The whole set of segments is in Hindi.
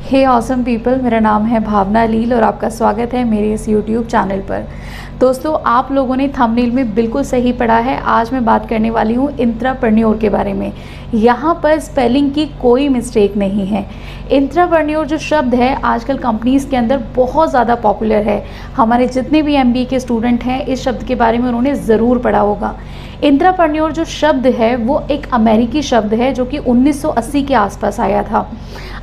हे ऑसम पीपल, मेरा नाम है भावना लील और आपका स्वागत है मेरे इस यूट्यूब चैनल पर। दोस्तों, आप लोगों ने थंबनेल में बिल्कुल सही पढ़ा है। आज मैं बात करने वाली हूँ इंट्राप्रेन्योर के बारे में। यहाँ पर स्पेलिंग की कोई मिस्टेक नहीं है। इंट्राप्रेन्योर जो शब्द है आजकल कंपनीज़ के अंदर बहुत ज़्यादा पॉपुलर है। हमारे जितने भी MBA के स्टूडेंट हैं इस शब्द के बारे में उन्होंने ज़रूर पढ़ा होगा। इंट्राप्रेन्योर जो शब्द है वो एक अमेरिकी शब्द है जो कि 1980 के आसपास आया था।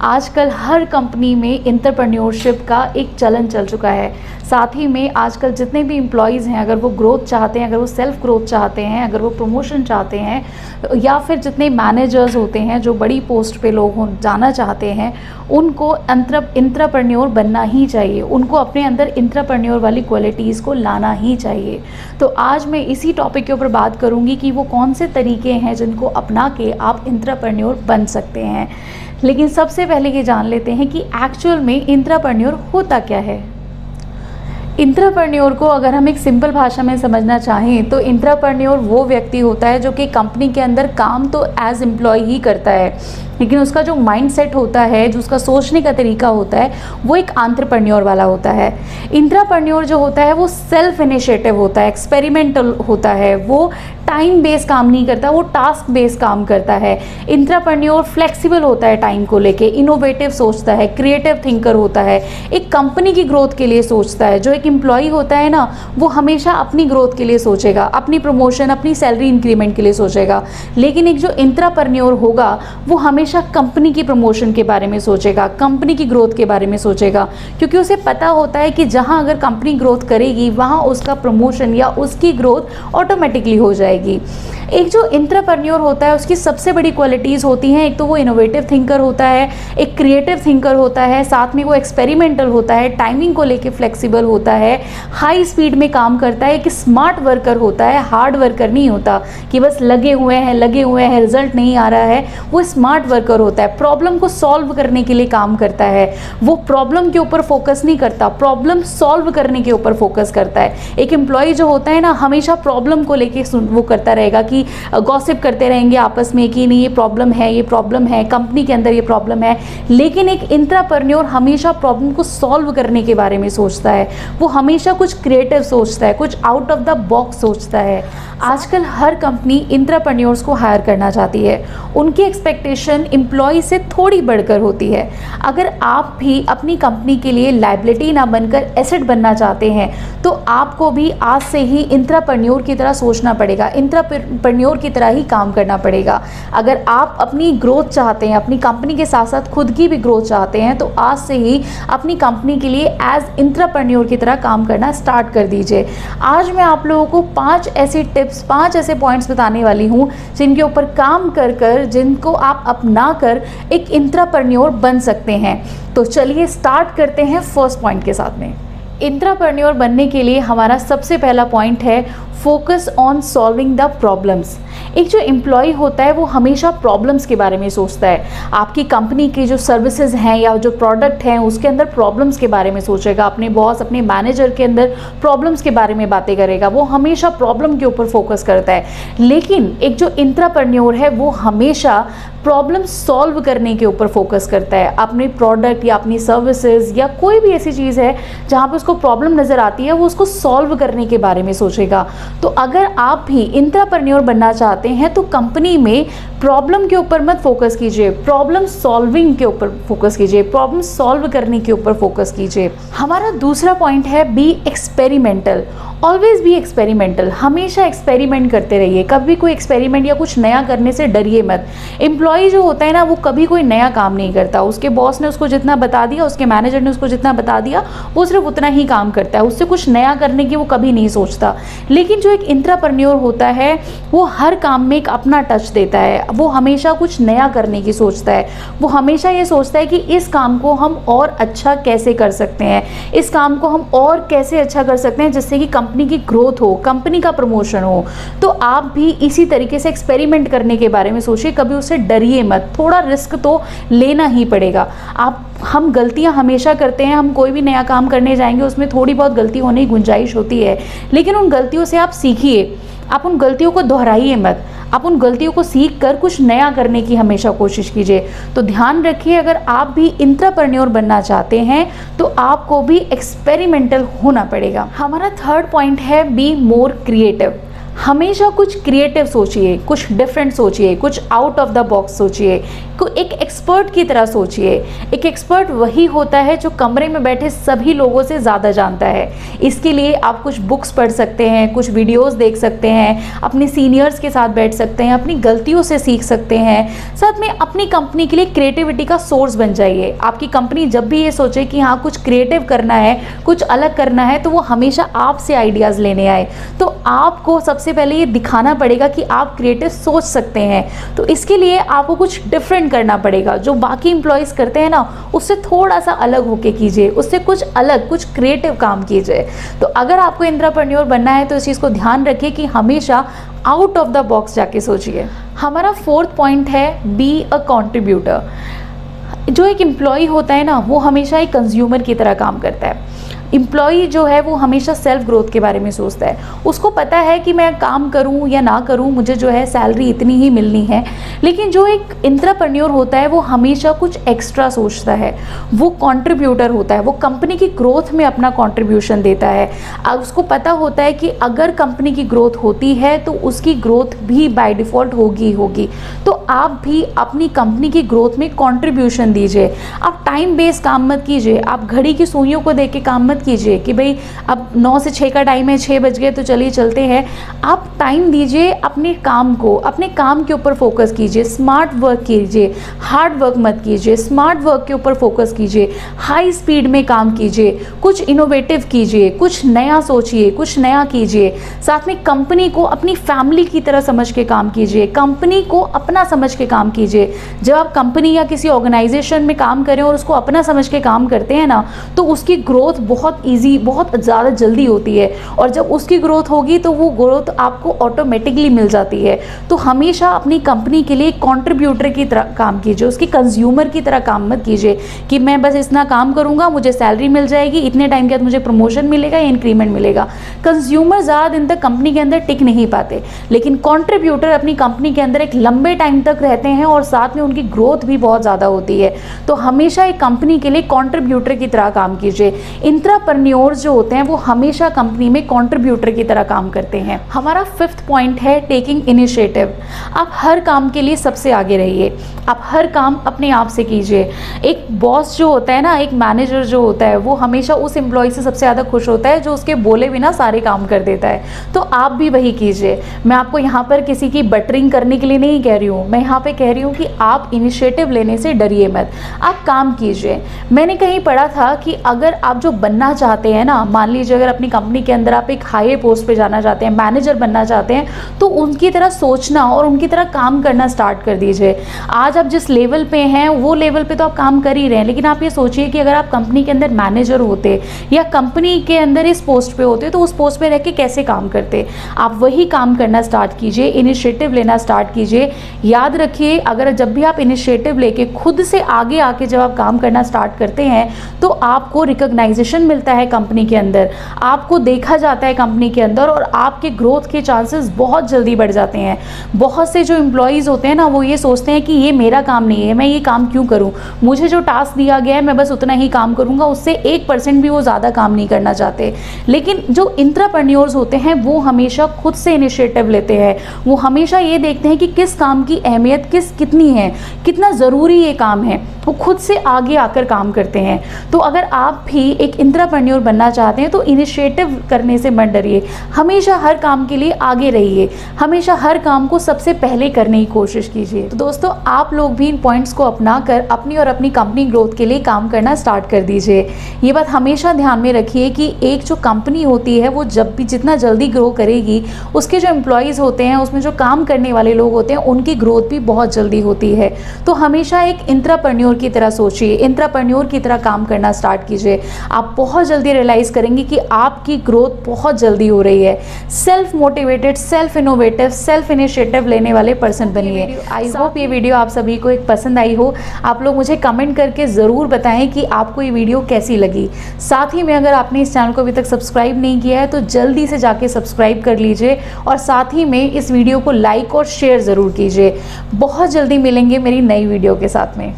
आजकल हर कंपनी में इंट्राप्रेन्योरशिप का एक चलन चल चुका है। साथ ही में आजकल जितने भी एम्प्लॉयज़ हैं, अगर वो ग्रोथ चाहते हैं, अगर वो सेल्फ ग्रोथ चाहते हैं, अगर वो प्रमोशन चाहते हैं, या फिर जितने मैनेजर्स होते हैं जो बड़ी पोस्ट पे लोग जाना चाहते हैं, उनको इंट्राप्रेन्योर बनना ही चाहिए। उनको अपने अंदर इंट्राप्रेन्योर वाली क्वालिटीज़ को लाना ही चाहिए। तो आज मैं इसी टॉपिक के ऊपर बात करूंगी कि वो कौन से तरीके हैं जिनको अपना के आप इंट्राप्रेन्योर बन सकते हैं। लेकिन सबसे पहले ये जान लेते हैं कि एक्चुअल में इंट्राप्रेन्योर होता क्या है। इंट्राप्रेन्योर को अगर हम एक सिंपल भाषा में समझना चाहें तो इंट्राप्रेन्योर वो व्यक्ति होता है जो कि कंपनी के अंदर काम तो एज एम्प्लॉय ही करता है, लेकिन उसका जो माइंडसेट होता है, जो उसका सोचने का तरीका होता है, वो एक एंटरप्रेन्योर वाला होता है। इंट्राप्रेन्योर जो होता है वो सेल्फ इनिशिएटिव होता है, एक्सपेरिमेंटल होता है, वो टाइम बेस्ड काम नहीं करता, वो टास्क बेस्ड काम करता है। इंट्राप्रेन्योर फ्लेक्सिबल होता है, टाइम को लेके इनोवेटिव सोचता है, क्रिएटिव थिंकर होता है, एक कंपनी की ग्रोथ के लिए सोचता है। जो एक एम्प्लॉय होता है ना, वो हमेशा अपनी ग्रोथ के लिए सोचेगा, अपनी प्रमोशन, अपनी सैलरी इंक्रीमेंट के लिए सोचेगा। लेकिन एक जो इंट्राप्रेन्योर होगा वो हमेशा कंपनी की प्रमोशन के बारे में सोचेगा, कंपनी की ग्रोथ के बारे में सोचेगा, क्योंकि उसे पता होता है कि जहां अगर कंपनी ग्रोथ करेगी वहां उसका प्रमोशन या उसकी ग्रोथ ऑटोमेटिकली हो जाएगी। एक जो इंट्राप्रेन्योर होता है उसकी सबसे बड़ी क्वालिटीज़ होती हैं, एक तो वो इनोवेटिव थिंकर होता है, एक क्रिएटिव थिंकर होता है, साथ में वो एक्सपेरिमेंटल होता है, टाइमिंग को लेके फ्लेक्सिबल होता है, हाई स्पीड में काम करता है, एक स्मार्ट वर्कर होता है, हार्ड वर्कर नहीं होता कि बस लगे हुए हैं रिजल्ट नहीं आ रहा है। वो स्मार्ट वर्कर होता है, प्रॉब्लम को सॉल्व करने के लिए काम करता है। वो प्रॉब्लम के ऊपर फोकस नहीं करता, प्रॉब्लम सॉल्व करने के ऊपर फोकस करता है। एक एम्प्लॉय जो होता है ना, हमेशा प्रॉब्लम को लेके वो करता रहेगा कि गॉसिप करते रहेंगे आपस में कि नहीं ये प्रॉब्लम है, कंपनी के अंदर ये प्रॉब्लम है। लेकिन एक इंट्राप्रेन्योर हमेशा प्रॉब्लम को सॉल्व करने के बारे में सोचता है। वो हमेशा कुछ क्रिएटिव सोचता है, कुछ आउट ऑफ द बॉक्स सोचता है। आजकल हर कंपनी इंट्राप्रेन्योर्स को हायर करना चाहती है। उनकी एक्सपेक्टेशन एम्प्लॉय से थोड़ी बढ़कर होती है। अगर आप भी अपनी कंपनी के लिए लायबिलिटी ना बनकर एसेट बनना चाहते हैं तो आपको भी आज से ही इंट्राप्रेन्योर की तरह सोचना पड़ेगा, इंट्राप्रेन्योर की तरह ही काम करना पड़ेगा। अगर आप अपनी ग्रोथ चाहते हैं, अपनी कंपनी के साथ साथ खुद की भी ग्रोथ चाहते हैं, तो आज से ही अपनी कंपनी के लिए एज इंट्राप्रेन्योर की तरह काम करना स्टार्ट कर दीजिए। आज मैं आप लोगों को 5 ऐसी टिप्स, 5 ऐसे पॉइंट्स बताने वाली हूँ जिनके ऊपर काम कर जिनको आप अपना कर एक इंट्राप्रेन्योर बन सकते हैं। तो चलिए स्टार्ट करते हैं फर्स्ट पॉइंट के साथ में। इंट्राप्रेन्योर बनने के लिए हमारा सबसे पहला पॉइंट है focus on solving the problems. एक जो एम्प्लॉय होता है वो हमेशा प्रॉब्लम्स के बारे में सोचता है। आपकी कंपनी की जो सर्विसेज हैं या जो प्रोडक्ट हैं उसके अंदर प्रॉब्लम्स के बारे में सोचेगा। अपने बॉस, अपने मैनेजर के अंदर प्रॉब्लम्स के बारे में बातें करेगा। वो हमेशा प्रॉब्लम के ऊपर फोकस करता है। लेकिन एक जो इंट्राप्रेन्योर है वो हमेशा प्रॉब्लम सॉल्व करने के ऊपर फोकस करता है। अपने प्रोडक्ट या अपनी सर्विसेज या कोई भी ऐसी चीज़ है जहाँ पे उसको प्रॉब्लम नज़र आती है वो उसको सॉल्व करने के बारे में सोचेगा। तो अगर आप भी इंट्राप्रेन्योर बनना चाहते हैं तो कंपनी में प्रॉब्लम के ऊपर मत फोकस कीजिए, प्रॉब्लम सॉल्विंग के ऊपर फोकस कीजिए, प्रॉब्लम सॉल्व करने के ऊपर फोकस कीजिए। हमारा दूसरा पॉइंट है be experimental. Always be experimental. हमेशा एक्सपेरिमेंट करते रहिए। कभी कोई एक्सपेरिमेंट या कुछ नया करने से डरिए मत। एम्प्लॉय जो होता है ना वो कभी कोई नया काम नहीं करता। उसके बॉस ने उसको जितना बता दिया, उसके मैनेजर ने उसको जितना बता दिया, वो सिर्फ उतना ही काम करता है। उससे कुछ नया करने की वो कभी नहीं सोचता। लेकिन जो एक इंट्राप्रेन्योर होता है वो हर काम में एक अपना टच देता है। वो हमेशा कुछ नया करने की सोचता है। वो हमेशा ये सोचता है कि इस काम को हम और अच्छा कैसे कर सकते हैं, इस काम को हम और कैसे अच्छा कर सकते हैं जिससे कि कंपनी की ग्रोथ हो, कंपनी का प्रमोशन हो। तो आप भी इसी तरीके से एक्सपेरिमेंट करने के बारे में सोचिए। कभी उससे डरिए मत। थोड़ा रिस्क तो लेना ही पड़ेगा। हम गलतियां हमेशा करते हैं। हम कोई भी नया काम करने जाएंगे उसमें थोड़ी बहुत गलती होने की गुंजाइश होती है, लेकिन उन गलतियों से आप सीखिए। आप उन गलतियों को दोहराइए मत। आप उन गलतियों को सीख कर कुछ नया करने की हमेशा कोशिश कीजिए। तो ध्यान रखिए, अगर आप भी इंट्राप्रेन्योर बनना चाहते हैं तो आपको भी एक्सपेरिमेंटल होना पड़ेगा। हमारा थर्ड पॉइंट है बी मोर क्रिएटिव। हमेशा कुछ क्रिएटिव सोचिए, कुछ डिफरेंट सोचिए, कुछ आउट ऑफ द बॉक्स सोचिए, एक एक्सपर्ट की तरह सोचिए। एक एक्सपर्ट वही होता है जो कमरे में बैठे सभी लोगों से ज़्यादा जानता है। इसके लिए आप कुछ बुक्स पढ़ सकते हैं, कुछ वीडियोस देख सकते हैं, अपने सीनियर्स के साथ बैठ सकते हैं, अपनी गलतियों से सीख सकते हैं। साथ में अपनी कंपनी के लिए क्रिएटिविटी का सोर्स बन जाइए। आपकी कंपनी जब भी ये सोचे कि हाँ कुछ क्रिएटिव करना है, कुछ अलग करना है, तो वो हमेशा आपसे आइडियाज़ लेने आए। तो आपको सबसे पहले ये दिखाना पड़ेगा कि आप क्रिएटिव सोच सकते हैं। तो इसके लिए आपको कुछ डिफरेंट करना पड़ेगा। जो बाकी एम्प्लॉयज़ करते हैं ना, उससे थोड़ा सा अलग होके कीजिए, उससे कुछ अलग, कुछ क्रिएटिव काम कीजिए। तो अगर आपको इंट्राप्रेन्योर बनना है तो इस चीज़ को ध्यान रखिए कि हमेशा आउट ऑफ द बॉक्स जाके सोचिए। हमारा फोर्थ पॉइंट है बी अ कॉन्ट्रीब्यूटर। जो एक एम्प्लॉय होता है ना, वो हमेशा एक कंज्यूमर की तरह काम करता है। एम्प्लॉय जो है वो हमेशा सेल्फ ग्रोथ के बारे में सोचता है। उसको पता है कि मैं काम करूं या ना करूं, मुझे जो है सैलरी इतनी ही मिलनी है। लेकिन जो एक इंट्राप्रेन्योर होता है वो हमेशा कुछ एक्स्ट्रा सोचता है। वो कंट्रीब्यूटर होता है, वो कंपनी की ग्रोथ में अपना कंट्रीब्यूशन देता है। अब उसको पता होता है कि अगर कंपनी की ग्रोथ होती है तो उसकी ग्रोथ भी बाय डिफ़ॉल्ट होगी होगी। तो आप भी अपनी कंपनी की ग्रोथ में कंट्रीब्यूशन दीजिए। आप टाइम बेस्ड काम मत कीजिए। आप घड़ी की सुइयों को देख के काम मत कीजिए कि भाई अब 9 से 6 का टाइम है, 6 बज गए तो चलिए चलते हैं। आप टाइम दीजिए अपने काम को, अपने काम के ऊपर फोकस कीजिए। स्मार्ट वर्क कीजिए, हार्ड वर्क मत कीजिए। स्मार्ट वर्क के ऊपर फोकस कीजिए, हाई स्पीड में काम कीजिए, कुछ इनोवेटिव कीजिए, कुछ नया सोचिए, कुछ नया कीजिए। साथ में कंपनी को अपनी फैमिली की तरह समझ के काम कीजिए, कंपनी को अपना समझ के काम कीजिए। जब आप कंपनी या किसी ऑर्गेनाइजेशन में काम करें और उसको अपना समझ के काम करते हैं ना, तो उसकी ग्रोथ बहुत ईजी, बहुत ज़्यादा जल्दी होती है। और जब उसकी ग्रोथ होगी तो वो ग्रोथ आपको ऑटोमेटिकली मिल जाती है। तो हमेशा अपनी कंपनी के लिए कंट्रीब्यूटर की तरह काम कीजिए, उसकी कंज्यूमर की तरह काम मत कीजिए कि मैं बस इतना काम करूँगा, मुझे सैलरी मिल जाएगी, इतने टाइम के बाद मुझे प्रमोशन मिलेगा या इंक्रीमेंट मिलेगा। कंज्यूमर ज़्यादा दिन तक कंपनी के अंदर टिक नहीं पाते, लेकिन कंट्रीब्यूटर अपनी कंपनी के अंदर एक लंबे टाइम तक रहते हैं और साथ में उनकी ग्रोथ भी बहुत ज़्यादा होती है। तो हमेशा एक कंपनी के लिए कंट्रीब्यूटर की तरह काम कीजिए। इंट्राप्रेन्योर्स जो होते हैं वो हमेशा कंपनी में कंट्रीब्यूटर की तरह काम करते हैं। हमारा फिफ्थ पॉइंट है टेकिंग इनिशिएटिव। आप हर काम के लिए सबसे आगे रहिए। आप हर काम अपने आप से कीजिए। एक बॉस जो होता है ना, एक मैनेजर जो होता है, वो हमेशा उस एम्प्लॉय से सबसे ज़्यादा खुश होता है जो उसके बोले बिना सारे काम कर देता है। तो आप भी वही कीजिए। मैं आपको यहाँ पर किसी की बटरिंग करने के लिए नहीं कह रही हूँ, मैं यहाँ पे कह रही हूँ कि आप इनिशिएटिव लेने से डरिए मत, आप काम कीजिए। मैंने कहीं पढ़ा था कि अगर आप जो बनना चाहते हैं ना, मान लीजिए अगर अपनी कंपनी के अंदर आप एक हाई पोस्ट पे जाना चाहते हैं, मैनेजर बनना चाहते हैं, तो उनकी तरह सोचना और उनकी तरह काम करना स्टार्ट कर दीजिए। आज आप जिस लेवल पे हैं वो लेवल पे तो आप काम कर ही रहे हैं, लेकिन आप ये सोचिए कि अगर आप कंपनी के अंदर मैनेजर होते या कंपनी के अंदर इस पोस्ट पे होते तो उस पोस्ट पे रह के कैसे काम करते। आप वही काम करना स्टार्ट कीजिए, इनिशिएटिव लेना स्टार्ट कीजिए। याद रखिए, अगर जब भी आप इनिशिएटिव लेके खुद से आगे आके जब आप काम करना स्टार्ट करते हैं तो आपको रिकॉग्नाइजेशन मिलता है कंपनी के अंदर, आपको देखा जाता है कंपनी के अंदर और आपके ग्रोथ के चांसेस बहुत जल्दी बढ़ जाते हैं। बहुत से जो एम्प्लॉयज़ होते हैं ना, वो ये सोचते हैं कि ये मेरा काम नहीं है, मैं ये काम क्यों करूं, मुझे जो टास्क दिया गया है मैं बस उतना ही काम करूंगा, उससे 1% भी वो ज़्यादा काम नहीं करना चाहते। लेकिन जो इंट्राप्रेन्योर्स होते हैं वो हमेशा खुद से इनिशिएटिव लेते हैं। वो हमेशा ये देखते हैं कि किस काम की अहमियत कितनी है, कितना ज़रूरी ये काम है, वो खुद से आगे आकर काम करते हैं। तो अगर आप भी एक इंट्राप्रेन्योर बनना चाहते हैं तो इनिशिएटिव करने से मत डरिए। हमेशा हर काम के लिए आगे रहिए, हमेशा हर काम को सबसे पहले करने की कोशिश कीजिए। तो दोस्तों, आप लोग भी इन पॉइंट्स को अपना कर अपनी और अपनी कंपनी ग्रोथ के लिए काम करना स्टार्ट कर दीजिए। ये बात हमेशा ध्यान में रखिए कि एक जो कंपनी होती है वो जब भी जितना जल्दी ग्रो करेगी, उसके जो एम्प्लॉयज़ होते हैं, उसमें जो काम करने वाले लोग होते हैं, उनकी ग्रोथ भी बहुत जल्दी होती है। तो हमेशा एक इंट्राप्रेन्योर की तरह सोचिए, इंट्राप्रेन्योर की तरह काम करना स्टार्ट कीजिए। आप बहुत बहुत जल्दी रियलाइज़ करेंगे कि आपकी ग्रोथ बहुत जल्दी हो रही है। Self motivated, self innovative, self initiative लेने वाले पर्सन बनिए। आई होप ये वीडियो आप सभी को एक पसंद आई हो। आप लोग मुझे कमेंट करके ज़रूर बताएं कि आपको ये वीडियो कैसी लगी। साथ ही में अगर आपने इस चैनल को अभी तक सब्सक्राइब नहीं किया है तो जल्दी से जाके सब्सक्राइब कर लीजिए और साथ ही में इस वीडियो को लाइक और शेयर ज़रूर कीजिए। बहुत जल्दी मिलेंगे मेरी नई वीडियो के साथ में।